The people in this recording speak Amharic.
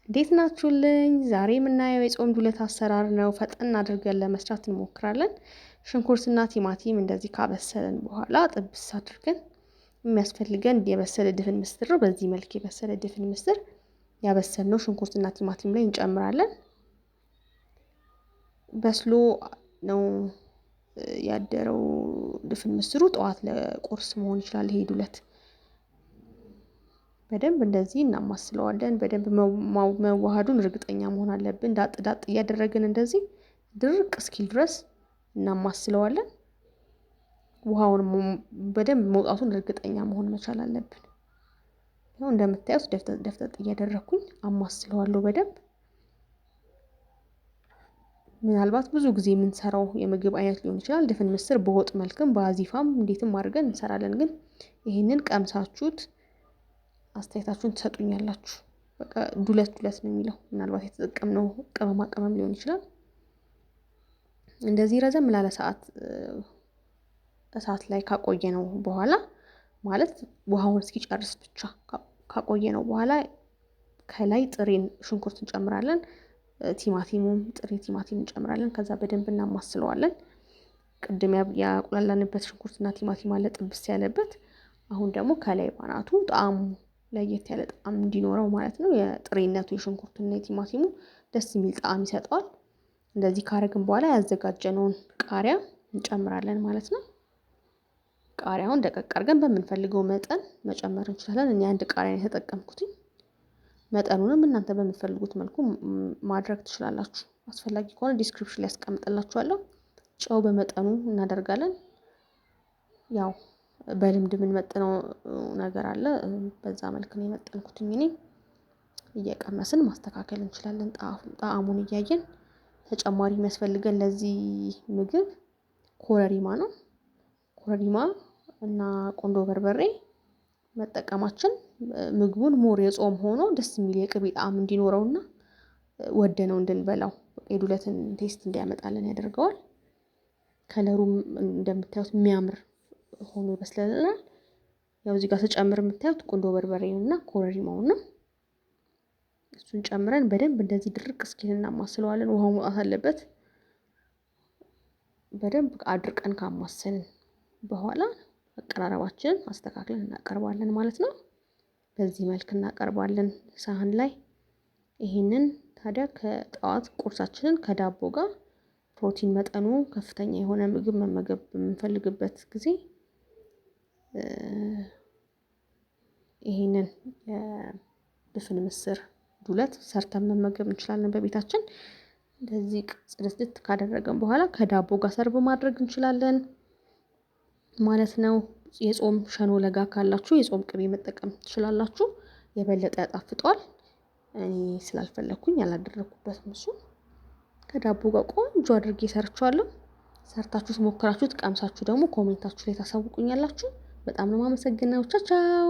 እንዴት ናችሁልኝ? ዛሬ የምናየው የጾም ዱለት አሰራር ነው። ፈጠን አድርገን ለመስራት እንሞክራለን። ሽንኩርትና ቲማቲም እንደዚህ ካበሰልን በኋላ ጥብስ አድርገን የሚያስፈልገን የበሰለ ድፍን ምስር ነው። በዚህ መልክ የበሰለ ድፍን ምስር ያበሰልነው ሽንኩርትና ቲማቲም ላይ እንጨምራለን። በስሎ ነው ያደረው ድፍን ምስሩ። ጠዋት ለቁርስ መሆን ይችላል ይሄ ዱለት። በደንብ እንደዚህ እናማስለዋለን። በደንብ መዋሃዱን እርግጠኛ መሆን አለብን። ዳጥ ዳጥ እያደረግን እንደዚህ ድርቅ እስኪል ድረስ እናማስለዋለን። ውሃውን በደንብ መውጣቱን እርግጠኛ መሆን መቻል አለብን። ያው እንደምታዩት ደፍጠጥ እያደረኩኝ አማስለዋለሁ በደንብ። ምናልባት ብዙ ጊዜ የምንሰራው የምግብ አይነት ሊሆን ይችላል። ድፍን ምስር በወጥ መልክም በአዚፋም እንዴትም አድርገን እንሰራለን። ግን ይሄንን ቀምሳችሁት አስተያየታችሁን ትሰጡኛላችሁ። በቃ ዱለት ነው የሚለው። ምናልባት የተጠቀምነው ቅመማ ቅመም ሊሆን ይችላል። እንደዚህ ረዘም ላለ ሰዓት እሳት ላይ ካቆየነው በኋላ ማለት ውሃውን እስኪጨርስ ብቻ ካቆየነው በኋላ ከላይ ጥሬን ሽንኩርት እንጨምራለን። ቲማቲሙም ጥሬ ቲማቲም እንጨምራለን። ከዛ በደንብ እናማስለዋለን። ቅድም ያቁላላንበት ሽንኩርትና ቲማቲም አለ ጥብስ ያለበት። አሁን ደግሞ ከላይ ባናቱ ጣዕሙ ለየት ያለ ጣዕም እንዲኖረው ማለት ነው። የጥሬነቱ የሽንኩርቱና የቲማቲሙ ደስ የሚል ጣዕም ይሰጠዋል። እንደዚህ ካረግን በኋላ ያዘጋጀነውን ቃሪያ እንጨምራለን ማለት ነው። ቃሪያውን ደቀቅ አድርገን በምንፈልገው መጠን መጨመር እንችላለን። እኔ አንድ ቃሪያ ነው የተጠቀምኩት። መጠኑንም እናንተ በምትፈልጉት መልኩ ማድረግ ትችላላችሁ። አስፈላጊ ከሆነ ዲስክሪፕሽን ላይ አስቀምጥላችኋለሁ። ጨው በመጠኑ እናደርጋለን። ያው በልምድ የምንመጥነው ነገር አለ። በዛ መልክ ነው የመጠንኩት እኔ። እየቀመስን ማስተካከል እንችላለን ጣዕሙን እያየን። ተጨማሪ የሚያስፈልገን ለዚህ ምግብ ኮረሪማ ነው። ኮረሪማ እና ቆንዶ በርበሬ መጠቀማችን ምግቡን ሞር የጾም ሆኖ ደስ የሚል የቅቤ ጣዕም እንዲኖረውና ወደነው እንድንበላው የዱለትን ቴስት እንዲያመጣልን ያደርገዋል። ከለሩም እንደምታዩት የሚያምር ሆኖ ይበስልልናል። ያው እዚህ ጋር ተጨምር የምታዩት ቆንዶ በርበሬውና ኮረሪማው ነው። እሱን ጨምረን በደንብ እንደዚህ ድርቅ እስኪል እናማስለዋለን። ውሃው መውጣት አለበት። በደንብ አድርቀን ካማሰልን በኋላ አቀራረባችንን አስተካክለን እናቀርባለን ማለት ነው። በዚህ መልክ እናቀርባለን ሳህን ላይ። ይሄንን ታዲያ ከጠዋት ቁርሳችንን ከዳቦ ጋር ፕሮቲን መጠኑ ከፍተኛ የሆነ ምግብ መመገብ በምንፈልግበት ጊዜ ይሄንን የድፍን ምስር ዱለት ሰርተን መመገብ እንችላለን በቤታችን። እንደዚህ ጽድት ካደረገን በኋላ ከዳቦ ጋር ሰርቭ ማድረግ እንችላለን ማለት ነው። የጾም ሸኖ ለጋ ካላችሁ የጾም ቅቤ መጠቀም ትችላላችሁ። የበለጠ ያጣፍጠዋል። እኔ ስላልፈለኩኝ አላደረኩበትም እሱን። ከዳቦ ጋር ቆንጆ አድርጌ ሰርቼዋለሁ። ሰርታችሁት ሞክራችሁት ቀምሳችሁ ደግሞ ኮሜንታችሁ ላይ ታሳውቁኛላችሁ። በጣም ነው የማመሰግነው። ቻው ቻው።